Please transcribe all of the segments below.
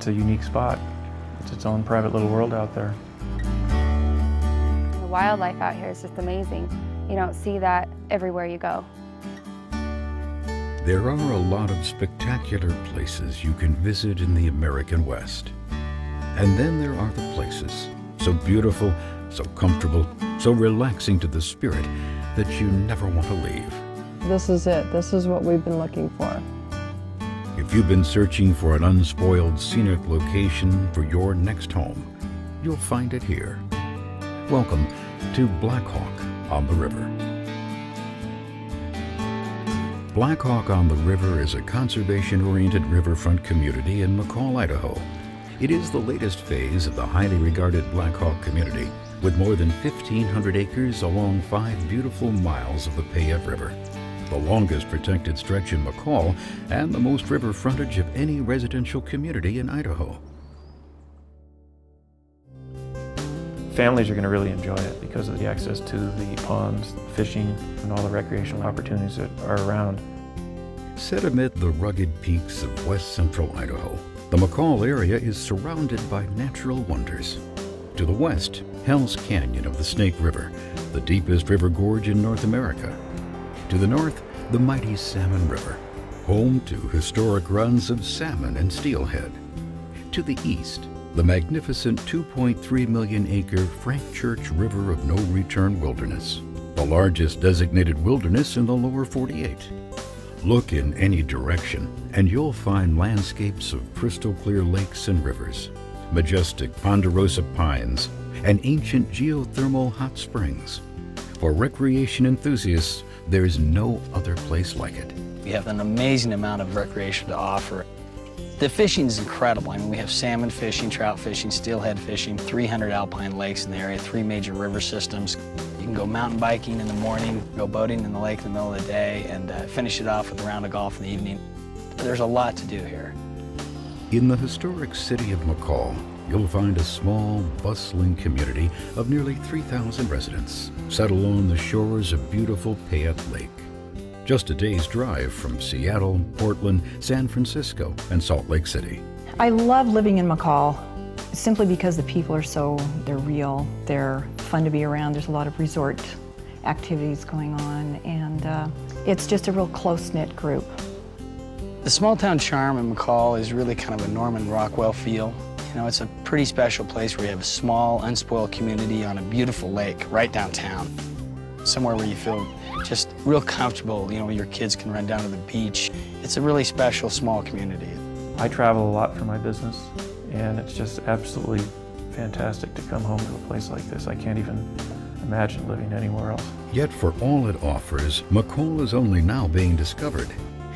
it's a unique spot. It's its own private little world out there. The wildlife out here is just amazing. You don't see that everywhere you go. There are a lot of spectacular places you can visit in the American West. And then there are the places so beautiful, so comfortable, so relaxing to the spirit that you never want to leave. This is it. This is what we've been looking for. If you've been searching for an unspoiled scenic location for your next home, you'll find it here. Welcome to Blackhawk on the River. Blackhawk on the River is a conservation-oriented riverfront community in McCall, Idaho. It is the latest phase of the highly regarded Blackhawk community, with more than 1,500 acres along 5 beautiful miles of the Payette River, the longest protected stretch in McCall and the most river frontage of any residential community in Idaho. Families are going to really enjoy it because of the access to the ponds, fishing, and all the recreational opportunities that are around. Set amid the rugged peaks of west central Idaho, the McCall area is surrounded by natural wonders. To the west, Hell's Canyon of the Snake River, the deepest river gorge in North America. To the north, the mighty Salmon River, home to historic runs of salmon and steelhead. To the east, the magnificent 2.3 million acre Frank Church River of No Return Wilderness, the largest designated wilderness in the lower 48. Look in any direction and you'll find landscapes of crystal clear lakes and rivers, majestic ponderosa pines, and ancient geothermal hot springs. For recreation enthusiasts, there's no other place like it. We have an amazing amount of recreation to offer. The fishing is incredible. I mean, we have salmon fishing, trout fishing, steelhead fishing, 300 alpine lakes in the area, 3 major river systems. You can go mountain biking in the morning, go boating in the lake in the middle of the day, and finish it off with a round of golf in the evening. There's a lot to do here. In the historic city of McCall, you'll find a small, bustling community of nearly 3,000 residents settled on the shores of beautiful Payette Lake. Just a day's drive from Seattle, Portland, San Francisco, and Salt Lake City. I love living in McCall simply because the people are they're real, they're fun to be around. There's a lot of resort activities going on, and it's just a real close-knit group. The small town charm in McCall is really kind of a Norman Rockwell feel. You know, it's a pretty special place where you have a small, unspoiled community on a beautiful lake right downtown. Somewhere where you feel just real comfortable, you know, your kids can run down to the beach. It's a really special small community. I travel a lot for my business, and it's just absolutely fantastic to come home to a place like this. I can't even imagine living anywhere else. Yet for all it offers, McCall is only now being discovered.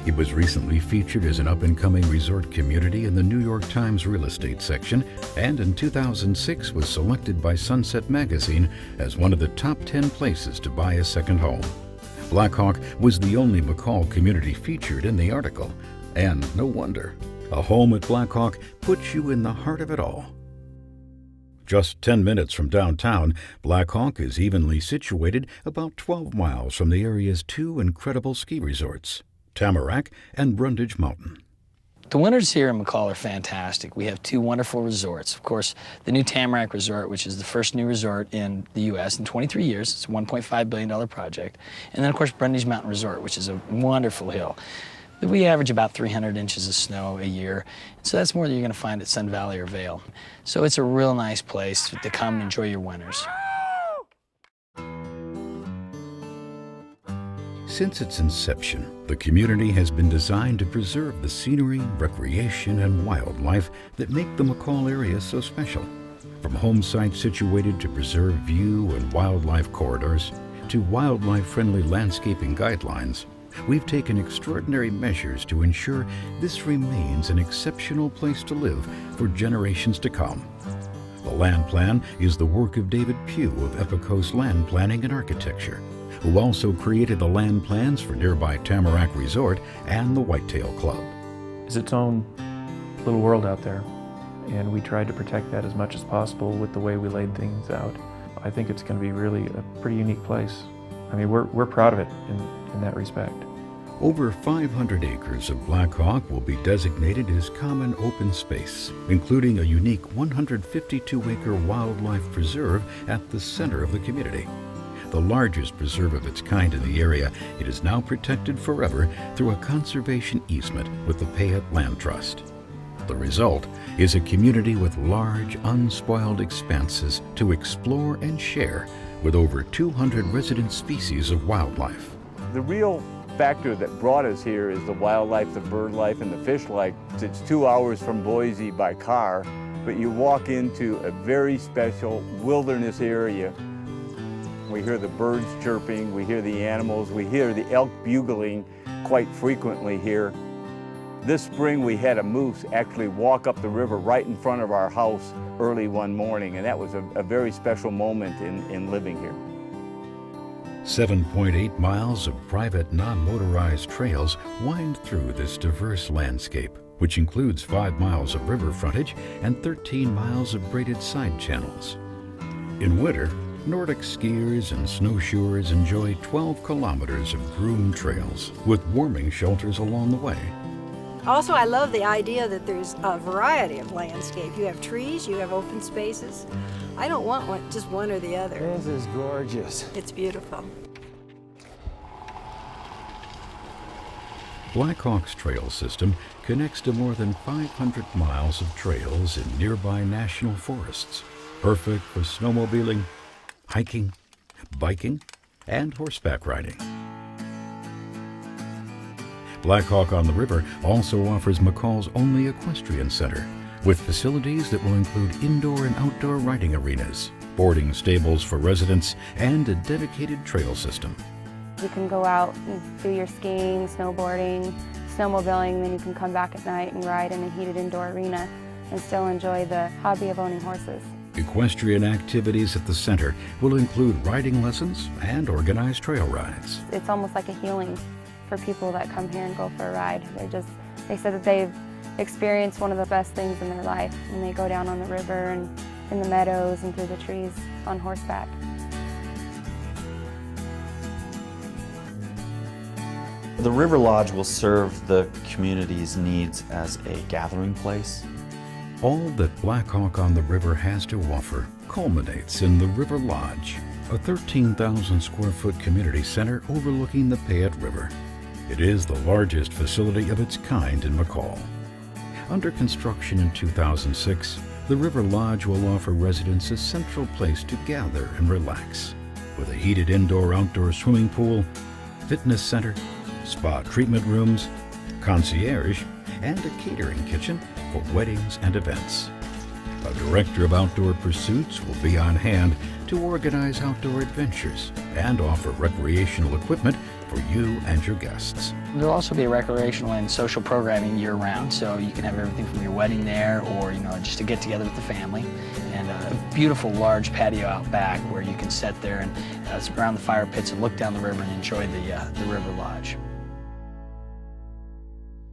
It was recently featured as an up-and-coming resort community in the New York Times real estate section, and in 2006 was selected by Sunset Magazine as one of the top 10 places to buy a second home. Blackhawk was the only McCall community featured in the article, and no wonder. A home at Blackhawk puts you in the heart of it all. Just 10 minutes from downtown, Blackhawk is evenly situated about 12 miles from the area's 2 incredible ski resorts, Tamarack and Brundage Mountain. The winters here in McCall are fantastic. We have 2 wonderful resorts. Of course, the new Tamarack Resort, which is the first new resort in the U.S. in 23 years. It's a $1.5 billion project. And then, of course, Brundage Mountain Resort, which is a wonderful hill. We average about 300 inches of snow a year. So that's more than you're going to find at Sun Valley or Vail. So it's a real nice place to come and enjoy your winters. Since its inception, the community has been designed to preserve the scenery, recreation, and wildlife that make the McCall area so special. From home sites situated to preserve view and wildlife corridors, to wildlife-friendly landscaping guidelines, we've taken extraordinary measures to ensure this remains an exceptional place to live for generations to come. The land plan is the work of David Pugh of Epicos Land Planning and Architecture, who also created the land plans for nearby Tamarack Resort and the Whitetail Club. It's its own little world out there, and we tried to protect that as much as possible with the way we laid things out. I think it's going to be really a pretty unique place. I mean, we're proud of it in that respect. Over 500 acres of Blackhawk will be designated as common open space, including a unique 152-acre wildlife preserve at the center of the community. The largest preserve of its kind in the area, it is now protected forever through a conservation easement with the Payette Land Trust. The result is a community with large, unspoiled expanses to explore and share with over 200 resident species of wildlife. The real factor that brought us here is the wildlife, the bird life, and the fish life. It's 2 hours from Boise by car, but you walk into a very special wilderness area. We hear the birds chirping, we hear the animals, we hear the elk bugling quite frequently here. This spring we had a moose actually walk up the river right in front of our house early one morning, and that was a very special moment in living here. 7.8 miles of private non-motorized trails wind through this diverse landscape, which includes 5 miles of river frontage and 13 miles of braided side channels. In winter, Nordic skiers and snowshoers enjoy 12 kilometers of groomed trails with warming shelters along the way. Also, I love the idea that there's a variety of landscape. You have trees, you have open spaces. I don't want just one or the other. This is gorgeous. It's beautiful. Blackhawk's trail system connects to more than 500 miles of trails in nearby national forests, perfect for snowmobiling, hiking, biking, and horseback riding. Blackhawk on the River also offers McCall's only equestrian center, with facilities that will include indoor and outdoor riding arenas, boarding stables for residents, and a dedicated trail system. You can go out and do your skiing, snowboarding, snowmobiling, then you can come back at night and ride in a heated indoor arena and still enjoy the hobby of owning horses. Equestrian activities at the center will include riding lessons and organized trail rides. It's almost like a healing for people that come here and go for a ride. They said that they've experienced one of the best things in their life when they go down on the river and in the meadows and through the trees on horseback. The River Lodge will serve the community's needs as a gathering place. All that Blackhawk on the River has to offer culminates in the River Lodge, a 13,000 square foot community center overlooking the Payette River. It is the largest facility of its kind in McCall. Under construction in 2006, the River Lodge will offer residents a central place to gather and relax, with a heated indoor-outdoor swimming pool, fitness center, spa treatment rooms, concierge, and a catering kitchen for weddings and events. A director of outdoor pursuits will be on hand to organize outdoor adventures and offer recreational equipment for you and your guests. There'll also be recreational and social programming year-round, so you can have everything from your wedding there, or just to get together with the family, and a beautiful large patio out back where you can sit there and around the fire pits and look down the river and enjoy the River Lodge.